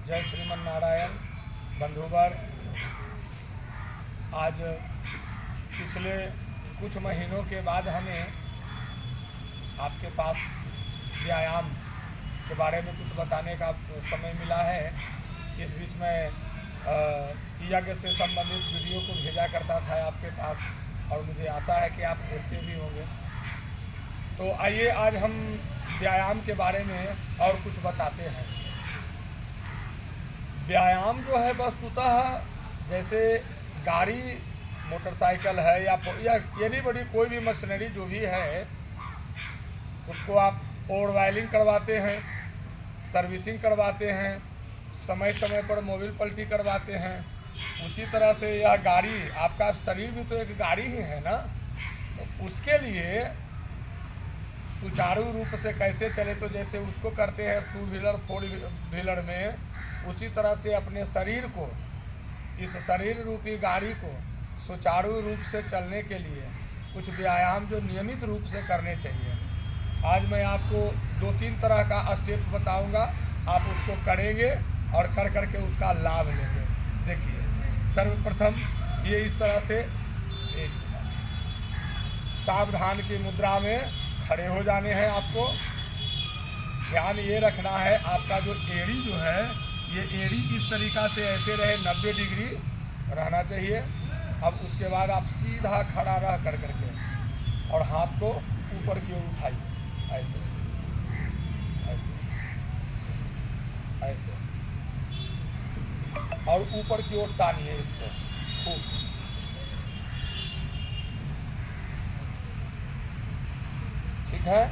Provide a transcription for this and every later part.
जय श्रीमन नारायण। बंधुवर, आज पिछले कुछ महीनों के बाद हमें आपके पास व्यायाम के बारे में कुछ बताने का समय मिला है। इस बीच में यज्ञ से संबंधित वीडियो को भेजा करता था आपके पास और मुझे आशा है कि आप देखते भी होंगे। तो आइए आज हम व्यायाम के बारे में और कुछ बताते हैं। व्यायाम जो है वस्तुतः जैसे गाड़ी मोटरसाइकिल है या यानी बड़ी कोई भी मशीनरी जो भी है उसको आप ओवरऑयलिंग करवाते हैं, सर्विसिंग करवाते हैं, समय समय पर मोबिल पलटी करवाते हैं। उसी तरह से यह गाड़ी, आपका शरीर भी तो एक गाड़ी ही है ना, तो उसके लिए सुचारू रूप से कैसे चले, तो जैसे उसको करते हैं 2 व्हीलर 4 व्हीलर में, उसी तरह से अपने शरीर को, इस शरीर रूपी गाड़ी को सुचारू रूप से चलने के लिए कुछ व्यायाम जो नियमित रूप से करने चाहिए। आज मैं आपको 2-3 तरह का स्टेप बताऊंगा, आप उसको करेंगे और कर करके उसका लाभ लेंगे। देखिए, सर्वप्रथम ये इस तरह से एक सावधान की मुद्रा में खड़े हो जाने हैं। आपको ध्यान ये रखना है, आपका जो एड़ी जो है, ये एड़ी इस तरीक़ा से ऐसे रहे, 90 डिग्री रहना चाहिए। अब उसके बाद आप सीधा खड़ा रह कर करके और हाथ को ऊपर की ओर उठाइए, ऐसे ऐसे ऐसे, और ऊपर की ओर टानिए इसको खूब। ठीक है,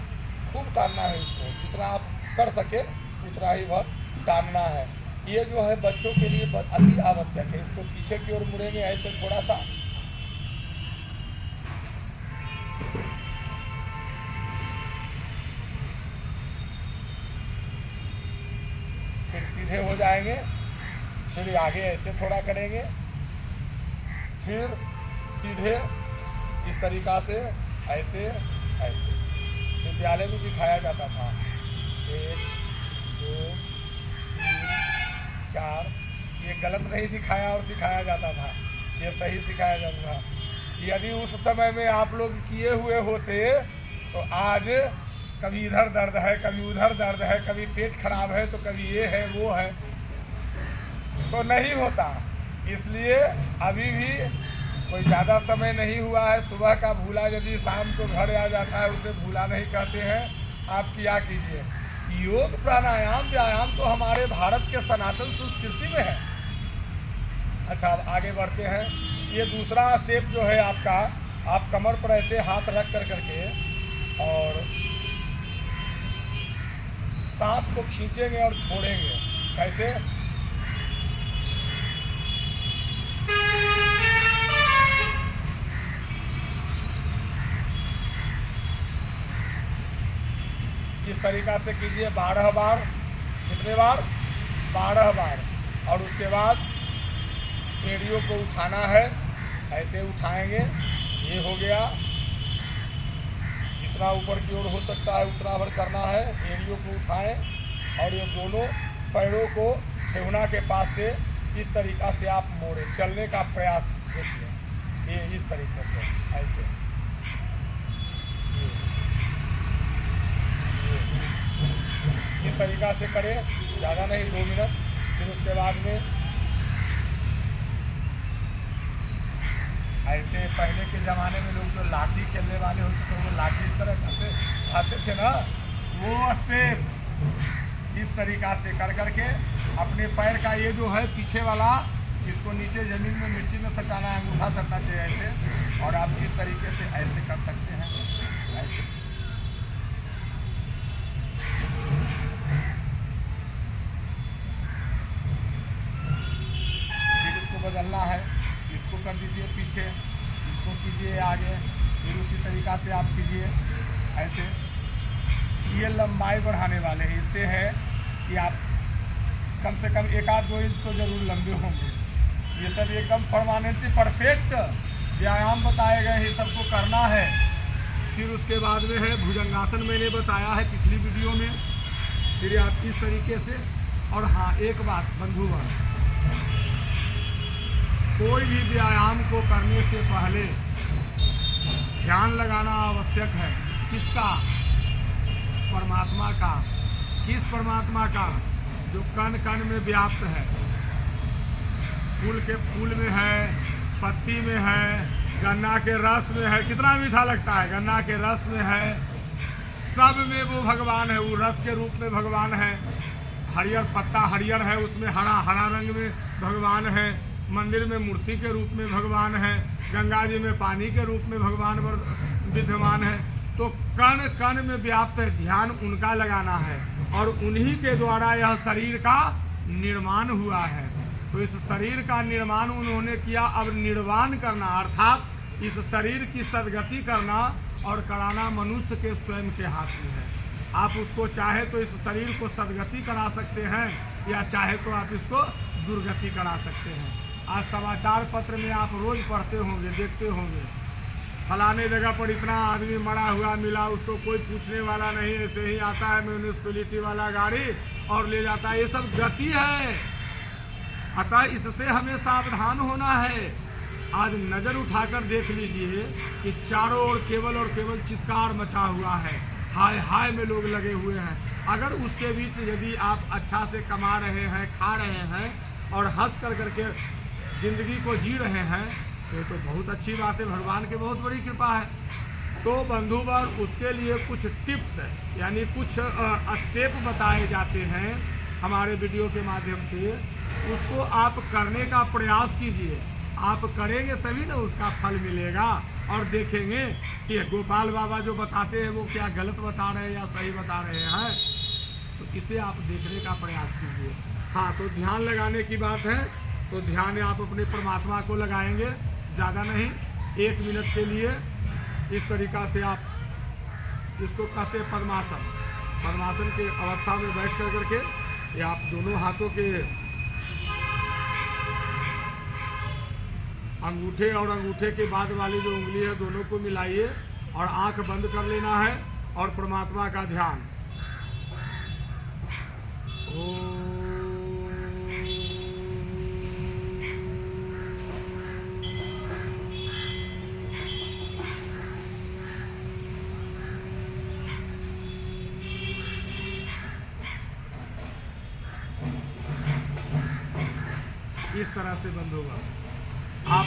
खूब टानना है इसको, जितना आप कर सके उतना ही भर टानना है। ये जो है बच्चों के लिए अति आवश्यक है। इसको पीछे की ओर मुड़ेंगे ऐसे थोड़ा सा, फिर सीधे हो जाएंगे, फिर आगे ऐसे थोड़ा करेंगे, फिर सीधे इस तरीक़ा से ऐसे ऐसे। विद्यालय में दिखाया जाता था 1 2 3 4, ये गलत नहीं दिखाया और सिखाया जाता था, ये सही सिखाया जाता था। यदि उस समय में आप लोग किए हुए होते तो आज कभी इधर दर्द है, कभी उधर दर्द है, कभी पेट खराब है, तो कभी ये है वो है, तो नहीं होता। इसलिए अभी भी कोई ज़्यादा समय नहीं हुआ है। सुबह का भूला यदि शाम को घर आ जाता है, उसे भूला नहीं कहते हैं। आप क्या कीजिए, योग प्राणायाम व्यायाम तो हमारे भारत के सनातन संस्कृति में है। अच्छा, अब आगे बढ़ते हैं। ये दूसरा स्टेप जो है आपका, आप कमर पर ऐसे हाथ रख कर करके और सांस को खींचेंगे और छोड़ेंगे। कैसे? इस तरीक़ा से कीजिए 12 बार। कितने बार? 12 बार। और उसके बाद एड़ियों को उठाना है, ऐसे उठाएंगे, ये हो गया। जितना ऊपर की ओर हो सकता है उतना भर करना है। एड़ियों को उठाएं और ये दोनों पैरों को ठेहुना के पास से इस तरीक़ा से आप मोड़ें, चलने का प्रयास देखिए, ये इस तरीके से ऐसे, इस तरीक़ा से करें, ज़्यादा नहीं, 2 मिनट। फिर उसके बाद में ऐसे, पहले के ज़माने में लोग जो लाठी खेलने वाले होते थे, वो लाठी इस तरह से आते थे ना, वो स्टेप इस तरीक़ा से कर करके अपने पैर का ये जो है पीछे वाला, इसको नीचे ज़मीन में मिट्टी में सटाना है, अंगूठा सटना चाहिए ऐसे। और आप इस तरीके से ऐसे कर सकते हैं, ऐसे। बदलना है, इसको कर दीजिए पीछे, इसको कीजिए आगे, फिर उसी तरीक़ा से आप कीजिए ऐसे। ये लंबाई बढ़ाने वाले हैं। इससे है कि आप कम से कम 1-2 इंच तो ज़रूर लंबे होंगे। ये सब एकदम परमानेंटली परफेक्ट व्यायाम बताए गए हैं, सबको करना है। फिर उसके बाद में है भुजंगासन, मैंने बताया है पिछली वीडियो में। फिर आप इस तरीके से और हाँ, एक बात बंधुगण, कोई भी व्यायाम को करने से पहले ध्यान लगाना आवश्यक है। किसका? परमात्मा का। किस परमात्मा का? जो कण कण में व्याप्त है, फूल के फूल में है, पत्ती में है, गन्ना के रस में है। कितना मीठा लगता है! गन्ना के रस में है, सब में वो भगवान है। वो रस के रूप में भगवान है। हरियर पत्ता हरियर है, उसमें हरा हरा रंग में भगवान है। मंदिर में मूर्ति के रूप में भगवान है। गंगा जी में पानी के रूप में भगवान विद्यमान है। तो कण कण में व्याप्त है, ध्यान उनका लगाना है और उन्हीं के द्वारा यह शरीर का निर्माण हुआ है। तो इस शरीर का निर्माण उन्होंने किया। अब निर्वाण करना अर्थात इस शरीर की सद्गति करना और कराना मनुष्य के स्वयं के हाथ में है। आप उसको चाहे तो इस शरीर को सद्गति करा सकते हैं या चाहे तो आप इसको दुर्गति करा सकते हैं। आज समाचार पत्र में आप रोज पढ़ते होंगे, देखते होंगे, फलाने जगह पर इतना आदमी मरा हुआ मिला, उसको कोई पूछने वाला नहीं, ऐसे ही आता है म्यूनिसिपैलिटी वाला गाड़ी और ले जाता है। ये सब गति है। अतः इससे हमें सावधान होना है। आज नज़र उठाकर देख लीजिए कि चारों ओर केवल और केवल चित्कार मचा हुआ है, हाय हाय में लोग लगे हुए हैं। अगर उसके बीच यदि आप अच्छा से कमा रहे हैं, खा रहे हैं और हंस कर करके ज़िंदगी को जी रहे हैं तो बहुत अच्छी बात है, भगवान की बहुत बड़ी कृपा है। तो बंधुवर, उसके लिए कुछ टिप्स है, यानी कुछ स्टेप बताए जाते हैं हमारे वीडियो के माध्यम से। उसको आप करने का प्रयास कीजिए। आप करेंगे तभी ना उसका फल मिलेगा। और देखेंगे कि गोपाल बाबा जो बताते हैं वो क्या गलत बता रहे हैं या सही बता रहे हैं। तो इसे आप देखने का प्रयास कीजिए। हाँ, तो ध्यान लगाने की बात है तो ध्यान आप अपने परमात्मा को लगाएंगे, ज़्यादा नहीं, 1 मिनट के लिए। इस तरीक़ा से आप इसको कहते हैं पद्मासन। पद्मासन के अवस्था में बैठ कर करके या आप दोनों हाथों के अंगूठे और अंगूठे के बाद वाली जो उंगली है दोनों को मिलाइए और आंख बंद कर लेना है और परमात्मा का ध्यान। इस तरह से बंद होगा। आप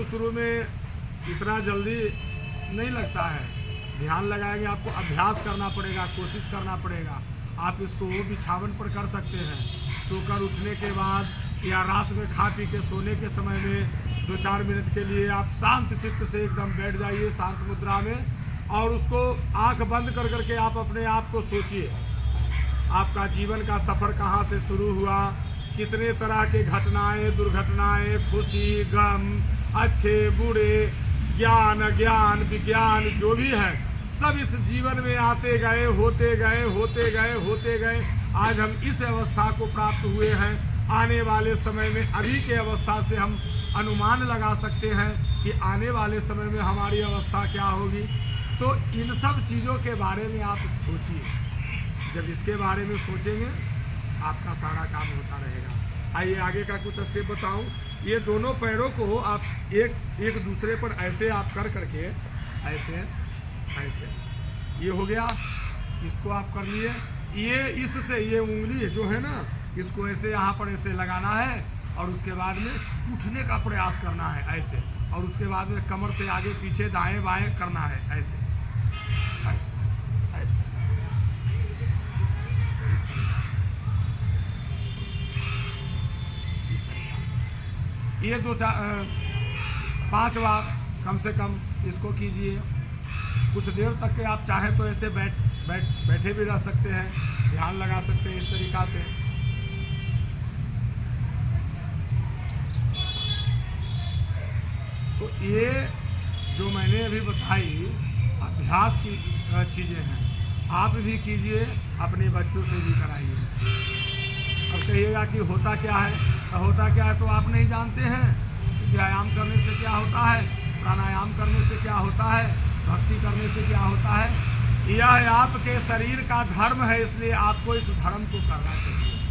शुरू में इतना जल्दी नहीं लगता है, ध्यान लगाएंगे, आपको अभ्यास करना पड़ेगा, कोशिश करना पड़ेगा। आप इसको वो बिछावन पर कर सकते हैं, सोकर उठने के बाद या रात में खा पी के सोने के समय में 2-4 मिनट के लिए आप शांत चित्त से एकदम बैठ जाइए शांत मुद्रा में और उसको आंख बंद कर करके आप अपने आप को सोचिए, आपका जीवन का सफ़र कहाँ से शुरू हुआ, कितने तरह के घटनाएं, दुर्घटनाएं, खुशी, गम, अच्छे बुरे, ज्ञान अज्ञान, विज्ञान जो भी है सब इस जीवन में आते गए, होते गए, होते गए, होते गए। आज हम इस अवस्था को प्राप्त हुए हैं। आने वाले समय में अभी के अवस्था से हम अनुमान लगा सकते हैं कि आने वाले समय में हमारी अवस्था क्या होगी। तो इन सब चीज़ों के बारे में आप सोचिए। जब इसके बारे में सोचेंगे आपका सारा काम होता रहेगा। आइए आगे का कुछ स्टेप बताऊं। ये दोनों पैरों को आप एक दूसरे पर ऐसे आप कर करके ऐसे ऐसे, ये हो गया, इसको आप कर लिए। ये इससे ये उंगली जो है ना, इसको ऐसे यहाँ पर ऐसे लगाना है और उसके बाद में उठने का प्रयास करना है ऐसे, और उसके बाद में कमर से आगे पीछे दाएं बाएं करना है ऐसे ऐसे ऐसे। ये 5 बार कम से कम इसको कीजिए। कुछ देर तक के आप चाहें तो ऐसे बैठे भी रह सकते हैं, ध्यान लगा सकते हैं इस तरीक़ा से। तो ये जो मैंने अभी बताई अभ्यास की चीज़ें हैं, आप भी कीजिए, अपने बच्चों से भी कराइए। अब कहिएगा कि होता क्या है, तो होता क्या है तो आप नहीं जानते हैं। व्यायाम करने से क्या होता है, प्राणायाम करने से क्या होता है, भक्ति करने से क्या होता है। यह आपके शरीर का धर्म है, इसलिए आपको इस धर्म को करना चाहिए।